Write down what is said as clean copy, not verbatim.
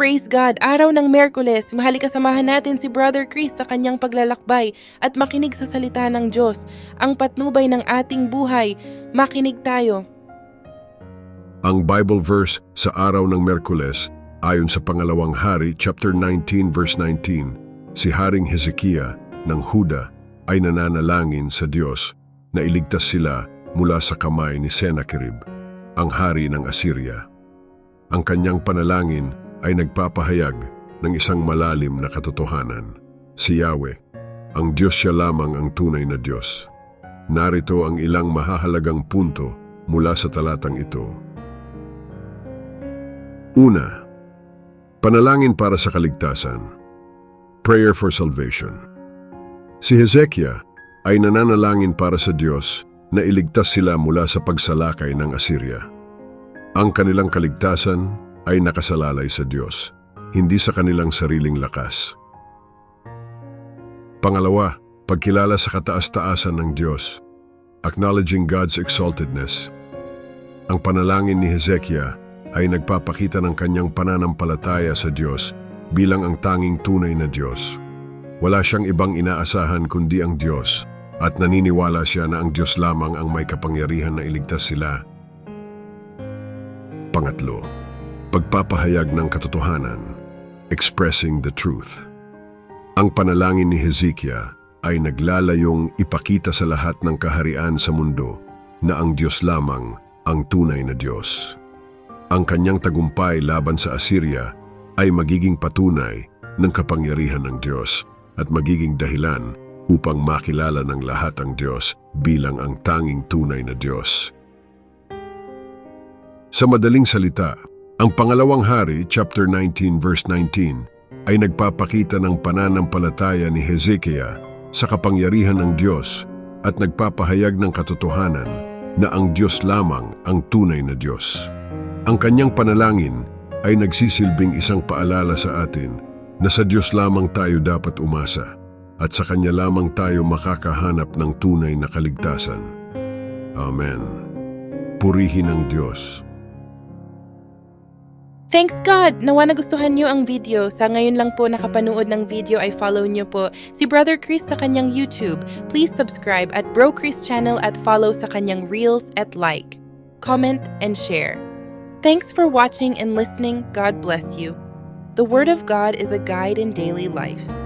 Praise God! Araw ng Miyerkules, mahali kasamahan natin si Brother Chris sa kanyang paglalakbay at makinig sa salita ng Diyos, ang patnubay ng ating buhay. Makinig tayo. Ang Bible verse sa araw ng Miyerkules ayon sa Pangalawang Hari, chapter 19, verse 19, si Haring Hezekiah ng Huda ay nananalangin sa Diyos na iligtas sila mula sa kamay ni Sennacherib, ang hari ng Assyria. Ang kanyang panalangin ay nagpapahayag ng isang malalim na katotohanan. Si Yahweh, ang Diyos siya lamang ang tunay na Diyos. Narito ang ilang mahahalagang punto mula sa talatang ito. Una, panalangin para sa kaligtasan. Prayer for salvation. Si Hezekiah ay nananalangin para sa Diyos na iligtas sila mula sa pagsalakay ng Assyria. Ang kanilang kaligtasan ay nakasalalay sa Diyos, hindi sa kanilang sariling lakas. Pangalawa, pagkilala sa kataas-taasan ng Diyos, acknowledging God's exaltedness. Ang panalangin ni Hezekiah ay nagpapakita ng kanyang pananampalataya sa Diyos bilang ang tanging tunay na Diyos. Wala siyang ibang inaasahan kundi ang Diyos at naniniwala siya na ang Diyos lamang ang may kapangyarihan na iligtas sila. Pangatlo, pagpapahayag ng katotohanan, expressing the truth. Ang panalangin ni Hezekiah ay naglalayong ipakita sa lahat ng kaharian sa mundo na ang Diyos lamang ang tunay na Diyos. Ang kanyang tagumpay laban sa Assyria ay magiging patunay ng kapangyarihan ng Diyos at magiging dahilan upang makilala ng lahat ang Diyos bilang ang tanging tunay na Diyos. Sa madaling salita, ang Pangalawang Hari, chapter 19, verse 19, ay nagpapakita ng pananampalataya ni Hezekiah sa kapangyarihan ng Diyos at nagpapahayag ng katotohanan na ang Diyos lamang ang tunay na Diyos. Ang kanyang panalangin ay nagsisilbing isang paalala sa atin na sa Diyos lamang tayo dapat umasa at sa Kanya lamang tayo makakahanap ng tunay na kaligtasan. Amen. Purihin ang Diyos. Thanks God! Nawa nagustuhan niyo ang video. Sa ngayon lang po nakapanood ng video ay follow niyo po si Brother Chris sa kanyang YouTube. Please subscribe at Bro Chris channel at follow sa kanyang Reels at like, comment, and share. Thanks for watching and listening. God bless you. The Word of God is a guide in daily life.